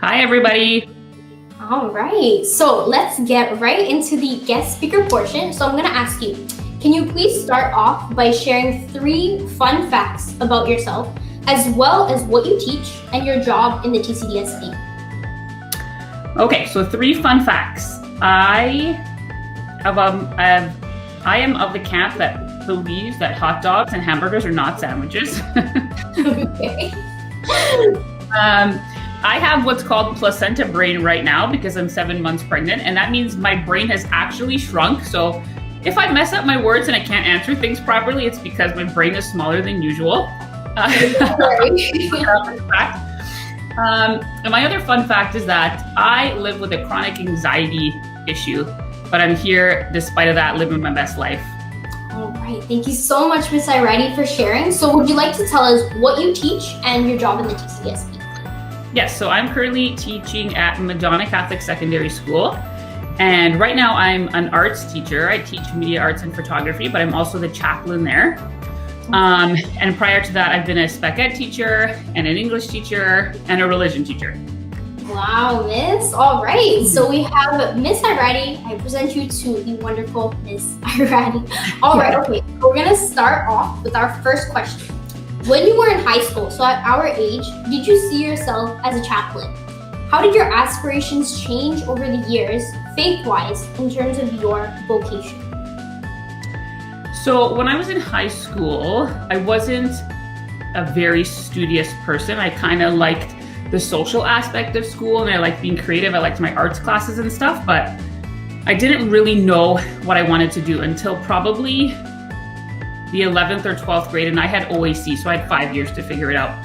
Hi, everybody. All right, so let's get right into the guest speaker portion. So I'm going to ask you, can you please start off by sharing 3 fun facts about yourself, as well as what you teach and your job in the TCDSP? Okay, so 3 fun facts. I am of the camp that believes that hot dogs and hamburgers are not sandwiches. Okay. I have what's called placenta brain right now because I'm 7 months pregnant, and that means my brain has actually shrunk. So if I mess up my words and I can't answer things properly, it's because my brain is smaller than usual. And my other fun fact is that I live with a chronic anxiety issue, but I'm here despite of that, living my best life. All right, thank you so much, Ms. Ieradi, for sharing. So would you like to tell us what you teach and your job in the TCDSP? Yes, so I'm currently teaching at Madonna Catholic Secondary School. And right now I'm an arts teacher. I teach media arts and photography, but I'm also the chaplain there. And prior to that, I've been a spec ed teacher and an English teacher and a religion teacher. Wow, Miss. All right. So we have Miss Ieradi. I present you to the wonderful Miss Ieradi. All right. Okay. We're going to start off with our first question. When you were in high school, so at our age, did you see yourself as a chaplain? How did your aspirations change over the years, faith-wise, in terms of your vocation? So when I was in high school, I wasn't a very studious person. I kind of liked the social aspect of school, and I liked being creative. I liked my arts classes and stuff, but I didn't really know what I wanted to do until probably the 11th or 12th grade, and I had OAC, so I had 5 years to figure it out.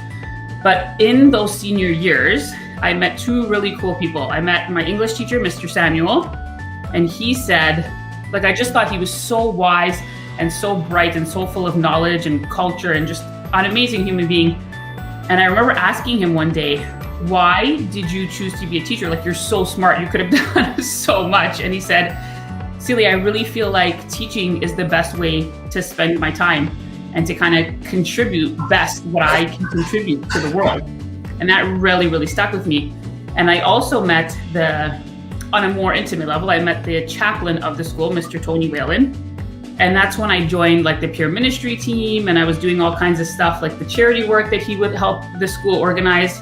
But in those senior years, I met 2 really cool people. I met my English teacher, Mr. Samuel, and he said, I just thought he was so wise and so bright and so full of knowledge and culture and just an amazing human being. And I remember asking him one day, why did you choose to be a teacher? You're so smart, you could have done so much. And he said, Celia, I really feel like teaching is the best way to spend my time and to kind of contribute best what I can contribute to the world. And that really, really stuck with me. And I also met on a more intimate level, I met the chaplain of the school, Mr. Tony Whalen. And that's when I joined the peer ministry team, and I was doing all kinds of stuff like the charity work that he would help the school organize.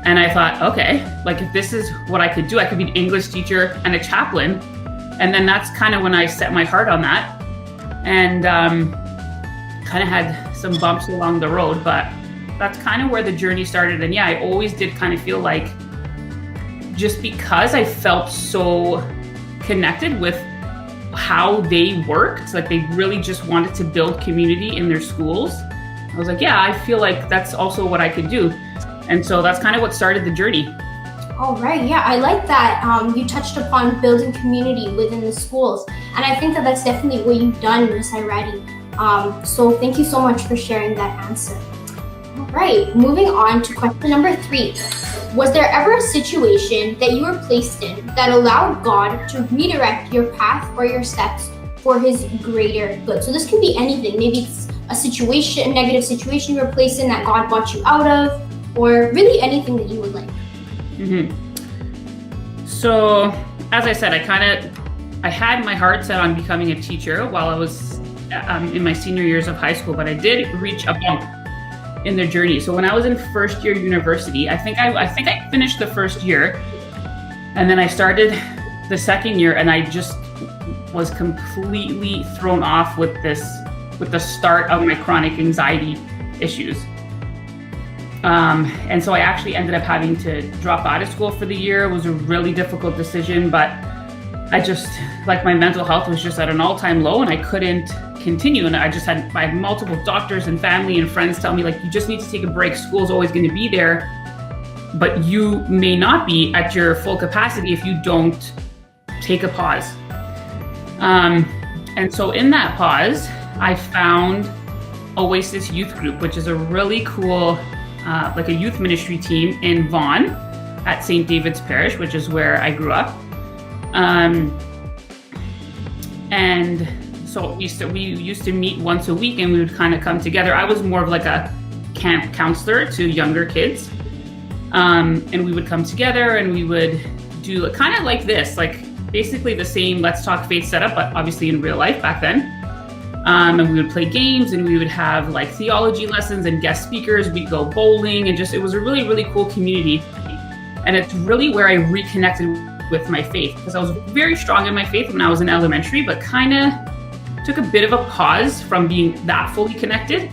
And I thought, okay, if this is what I could do, I could be an English teacher and a chaplain. And then that's kind of when I set my heart on that, and kind of had some bumps along the road, but that's kind of where the journey started. And yeah, I always did kind of feel like, just because I felt so connected with how they worked, they really just wanted to build community in their schools. I was like, yeah, I feel like that's also what I could do. And so that's kind of what started the journey. All right, yeah, I like that you touched upon building community within the schools. And I think that that's definitely what you've done, Ms. Ieradi. So thank you so much for sharing that answer. All right, moving on to question number 3. Was there ever a situation that you were placed in that allowed God to redirect your path or your steps for his greater good? So this can be anything. Maybe it's a negative situation you were placed in that God brought you out of, or really anything that you would like. So, as I said, I had my heart set on becoming a teacher while I was in my senior years of high school, but I did reach a bump in the journey. So when I was in first year university, I think I finished the first year, and then I started the second year, and I just was completely thrown off with the start of my chronic anxiety issues. And so I actually ended up having to drop out of school for the year. It was a really difficult decision, but I just, my mental health was just at an all-time low, and I couldn't continue. And I had multiple doctors and family and friends tell me, you just need to take a break. School's always going to be there, but you may not be at your full capacity if you don't take a pause. And so in that pause, I found Oasis Youth Group, which is a really cool a youth ministry team in Vaughan at St. David's Parish, which is where I grew up. And so we used to meet once a week, and we would kind of come together. I was more of a camp counselor to younger kids. And we would come together and we would do kind of like this, like basically the same Let's Talk Faith setup, but obviously in real life back then. And we would play games and we would have like theology lessons and guest speakers. We'd go bowling and it was a really, really cool community. And it's really where I reconnected with my faith, because I was very strong in my faith when I was in elementary, but kind of took a bit of a pause from being that fully connected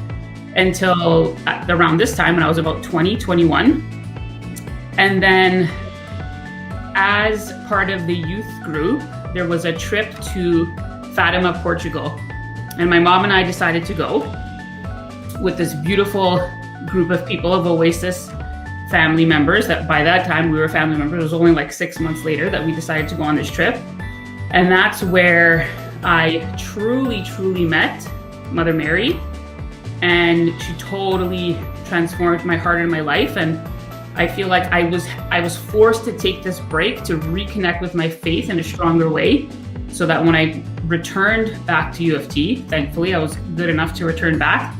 until around this time when I was about 20, 21. And then as part of the youth group, there was a trip to Fatima, Portugal. And my mom and I decided to go with this beautiful group of people, of Oasis family members, that by that time we were family members. It was only like 6 months later that we decided to go on this trip. And that's where I truly, truly met Mother Mary. And she totally transformed my heart and my life. And I feel like I was forced to take this break to reconnect with my faith in a stronger way, so that when I returned back to U of T, thankfully I was good enough to return back,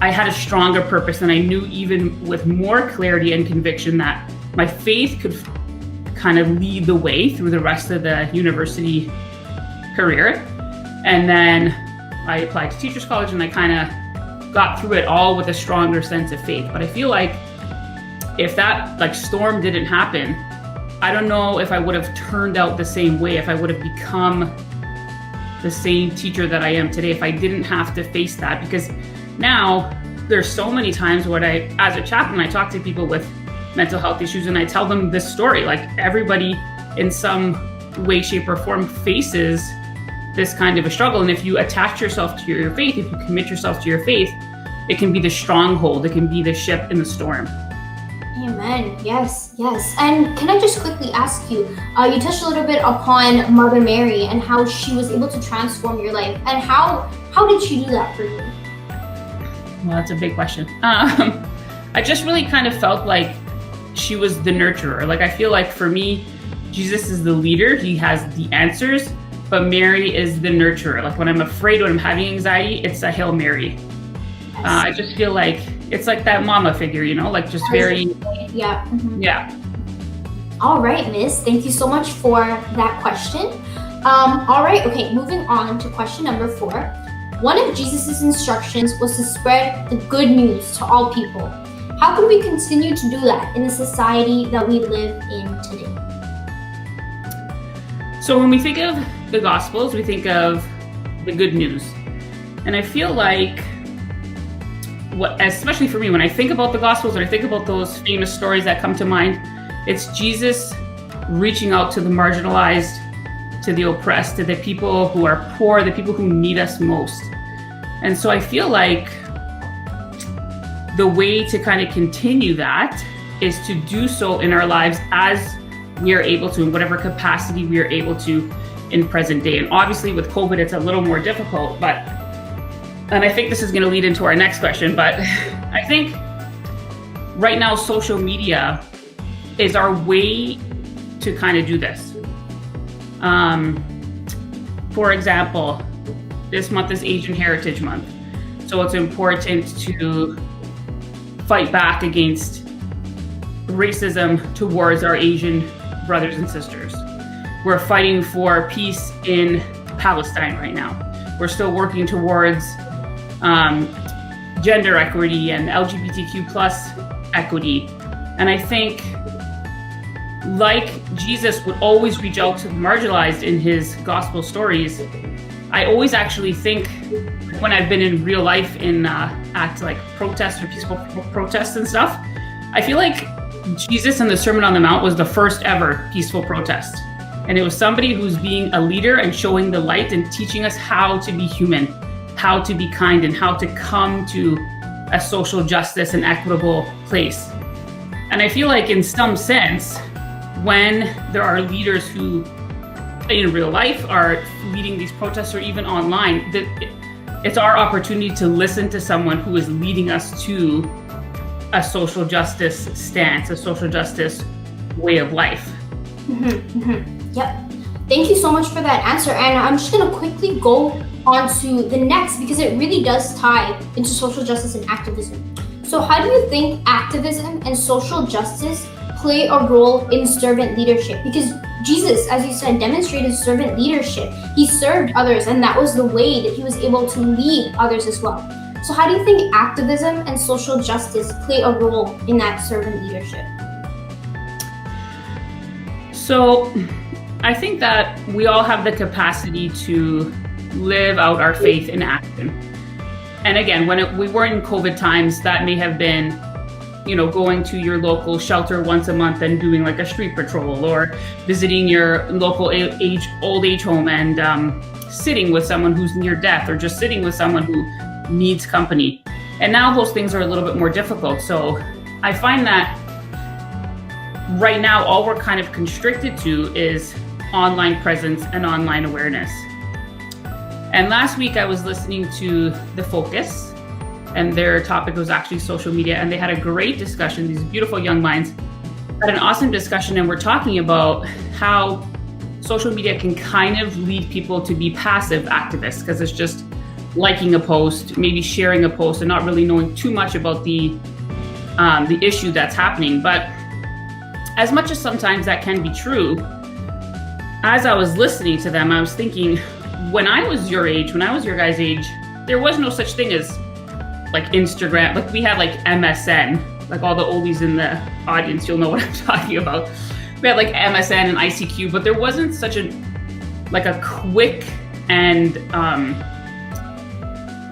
I had a stronger purpose, and I knew even with more clarity and conviction that my faith could kind of lead the way through the rest of the university career. And then I applied to Teachers College and I kind of got through it all with a stronger sense of faith. But I feel like if that like storm didn't happen, I don't know if I would have turned out the same way, if I would have become the same teacher that I am today, if I didn't have to face that. Because now there's so many times when as a chaplain, I talk to people with mental health issues and I tell them this story. Like everybody in some way, shape or form faces this kind of a struggle. And if you attach yourself to your faith, if you commit yourself to your faith, it can be the stronghold. It can be the ship in the storm. Amen. Yes, yes. And can I just quickly ask you, you touched a little bit upon Mother Mary and how she was able to transform your life. And how did she do that for you? Well, that's a big question. I just really kind of felt like she was the nurturer. Like I feel like for me, Jesus is the leader. He has the answers, but Mary is the nurturer. Like when I'm afraid, when I'm having anxiety, it's a Hail Mary. I just feel like it's like that mama figure, you know, like just very, yeah. Mm-hmm. Yeah. All right, Miss. Thank you so much for that question. All right. Okay. Moving on to question number 4. One of Jesus's instructions was to spread the good news to all people. How can we continue to do that in the society that we live in today? So when we think of the Gospels, we think of the good news. And I feel like, especially for me, when I think about the Gospels, or I think about those famous stories that come to mind, it's Jesus reaching out to the marginalized, to the oppressed, to the people who are poor, the people who need us most. And so I feel like the way to kind of continue that is to do so in our lives as we are able to, in whatever capacity we are able to in present day. And obviously with COVID, it's a little more difficult, and I think this is going to lead into our next question, but I think right now social media is our way to kind of do this. For example, this month is Asian Heritage Month. So it's important to fight back against racism towards our Asian brothers and sisters. We're fighting for peace in Palestine right now. We're still working towards gender equity and LGBTQ plus equity. And I think, like Jesus would always reach out to the marginalized in his gospel stories, I always actually think when I've been in real life at like protests or peaceful protests and stuff, I feel like Jesus in the Sermon on the Mount was the first ever peaceful protest. And it was somebody who's being a leader and showing the light and teaching us how to be human, how to be kind, and how to come to a social justice and equitable place. And I feel like in some sense, when there are leaders who in real life are leading these protests or even online, it's our opportunity to listen to someone who is leading us to a social justice stance, a social justice way of life. Mm-hmm, mm-hmm. Yep. Thank you so much for that answer. And I'm just going to quickly go on to the next because it really does tie into social justice and activism. So how do you think activism and social justice play a role in servant leadership? Because Jesus, as you said, demonstrated servant leadership. He served others, and that was the way that he was able to lead others as well. So how do you think activism and social justice play a role in that servant leadership? So I think that we all have the capacity to live out our faith in action. And again, when we were in COVID times, that may have been, going to your local shelter once a month and doing like a street patrol, or visiting your local old age home and sitting with someone who's near death, or just sitting with someone who needs company. And now those things are a little bit more difficult. So I find that right now, all we're kind of constricted to is online presence and online awareness. And last week I was listening to The Focus, and their topic was actually social media, and they had a great discussion. These beautiful young minds had an awesome discussion, and we're talking about how social media can kind of lead people to be passive activists, because it's just liking a post, maybe sharing a post, and not really knowing too much about the issue that's happening. But as much as sometimes that can be true, as I was listening to them, I was thinking, when I was your age, when I was your guys' age, there was no such thing as like Instagram. Like we had like MSN, like all the oldies in the audience, you'll know what I'm talking about. We had like MSN and ICQ, but there wasn't such a quick and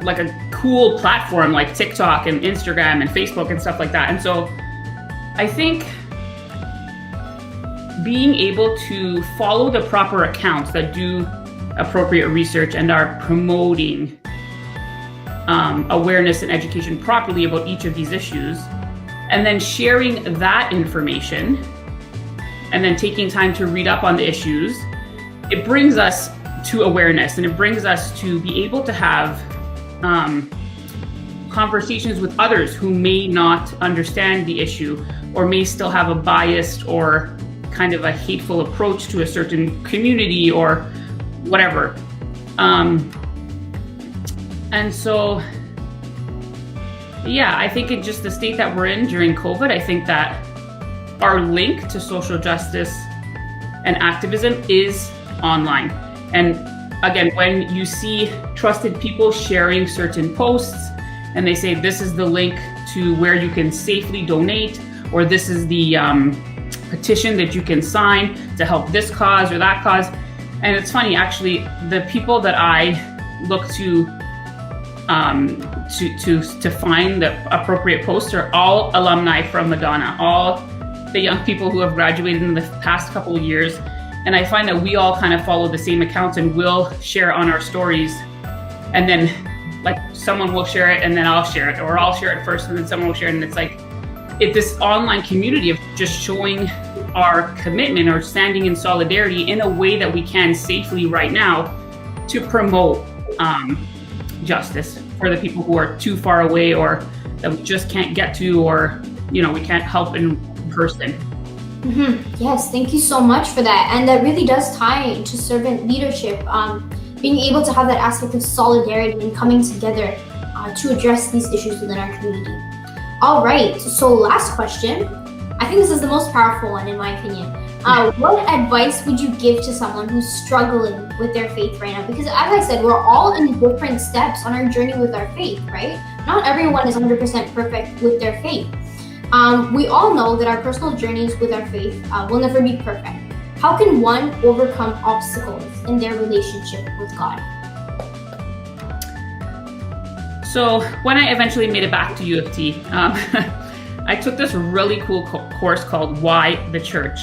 like a cool platform like TikTok and Instagram and Facebook and stuff like that. And so I think being able to follow the proper accounts that do appropriate research and are promoting awareness and education properly about each of these issues, and then sharing that information, and then taking time to read up on the issues, it brings us to awareness, and it brings us to be able to have conversations with others who may not understand the issue, or may still have a biased or kind of a hateful approach to a certain community or whatever. And so, yeah, I think in just the state that we're in during COVID, I think that our link to social justice and activism is online. And again, when you see trusted people sharing certain posts and they say, this is the link to where you can safely donate, or this is the petition that you can sign to help this cause or that cause. And it's funny, actually, the people that I look to find the appropriate posts are all alumni from Madonna, all the young people who have graduated in the past couple of years. And I find that we all kind of follow the same accounts and will share on our stories. And then like someone will share it and then I'll share it, or I'll share it first and then someone will share it. And it's like, this online community of just showing our commitment or standing in solidarity in a way that we can safely right now to promote justice for the people who are too far away, or that we just can't get to, or we can't help in person. Mm-hmm. Yes, thank you so much for that. And that really does tie into servant leadership, being able to have that aspect of solidarity and coming together to address these issues within our community. All right, so last question. I think this is the most powerful one in my opinion. What advice would you give to someone who's struggling with their faith right now? Because as I said, we're all in different steps on our journey with our faith, right? Not everyone is 100% perfect with their faith. We all know that our personal journeys with our faith will never be perfect. How can one overcome obstacles in their relationship with God? So when I eventually made it back to U of T, I took this really cool course called Why the Church.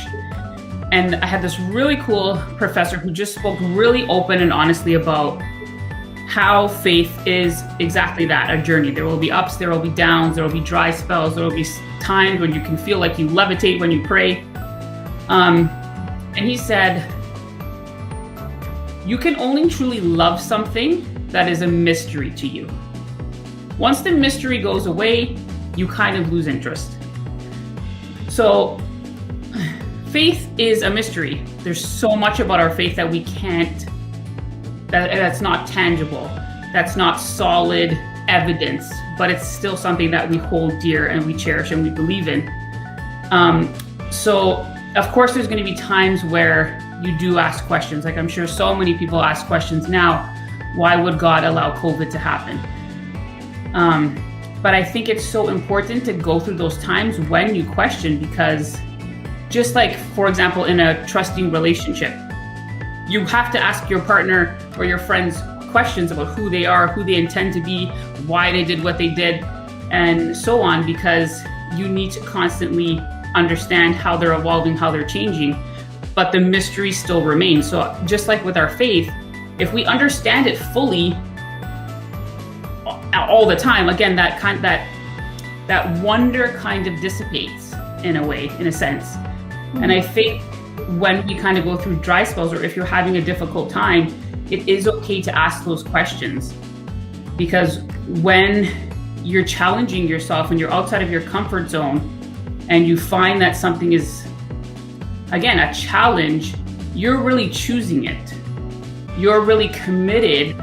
And I had this really cool professor who just spoke really open and honestly about how faith is exactly that, a journey. There will be ups, there will be downs, there will be dry spells, there will be times when you can feel like you levitate when you pray. And he said, you can only truly love something that is a mystery to you. Once the mystery goes away, you kind of lose interest. So faith is a mystery. There's so much about our faith that we can't, that's not tangible, that's not solid, evidence, but it's still something that we hold dear and we cherish and we believe in. So of course there's going to be times where you do ask questions. Like I'm sure so many people ask questions now, why would God allow COVID to happen? But I think it's so important to go through those times when you question, because just like, for example, in a trusting relationship, you have to ask your partner or your friends questions about who they are, who they intend to be, why they did what they did, and so on, because you need to constantly understand how they're evolving, how they're changing, but the mystery still remains. So just like with our faith, if we understand it fully all the time, again, that wonder kind of dissipates in a way, in a sense. And I think when we kind of go through dry spells, or if you're having a difficult time, it is okay to ask those questions, because when you're challenging yourself and you're outside of your comfort zone and you find that something is, again, a challenge, you're really choosing it. You're really committed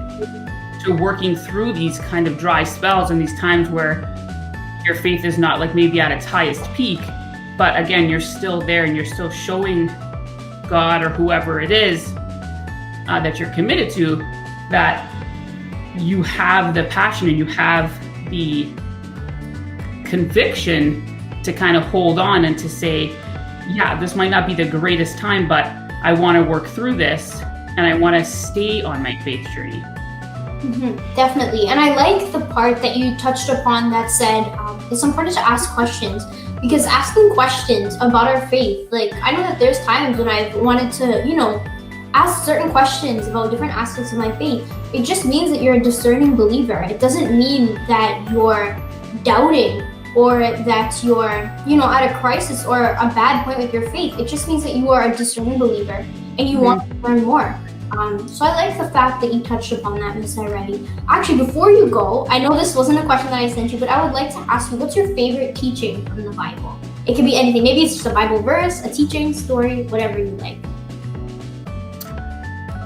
to working through these kind of dry spells and these times where your faith is not like maybe at its highest peak, but again, you're still there and you're still showing God or whoever it is that you're committed to, that you have the passion and you have the conviction to kind of hold on and to say, yeah, this might not be the greatest time, but I want to work through this and I want to stay on my faith journey. Definitely. And I like the part that you touched upon that said it's important to ask questions, because asking questions about our faith, like I know that there's times when I've wanted to, ask certain questions about different aspects of my faith. It just means that you're a discerning believer. It doesn't mean that you're doubting or that you're, at a crisis or a bad point with your faith. It just means that you are a discerning believer and you want to learn more. So I like the fact that you touched upon that, Ms. Ieradi. Actually, before you go, I know this wasn't a question that I sent you, but I would like to ask you, what's your favorite teaching from the Bible? It could be anything. Maybe it's just a Bible verse, a teaching, story, whatever you like.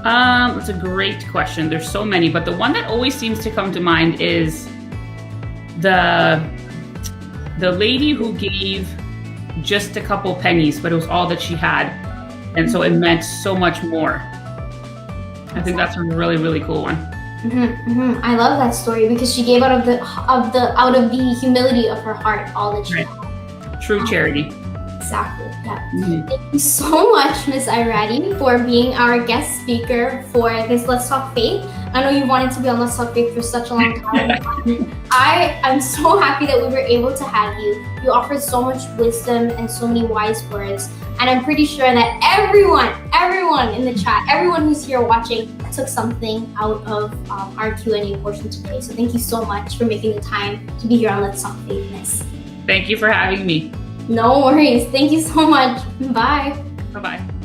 It's a great question. There's so many, but the one that always seems to come to mind is the lady who gave just a couple pennies, but it was all that she had, and so it meant so much more. I think that's a really, really cool one. I love that story because she gave out of the humility of her heart all that she had. True charity. Exactly. Yeah. Thank you so much, Ms. Ieradi, for being our guest speaker for this Let's Talk Faith. I know you wanted to be on Let's Talk Faith for such a long time. I am so happy that we were able to have you. You offered so much wisdom and so many wise words. And I'm pretty sure that everyone in the chat, everyone who's here watching, took something out of our Q&A portion today. So thank you so much for making the time to be here on Let's Talk Faith, Miss. Thank you for having me. No worries. Thank you so much. Bye. Bye-bye.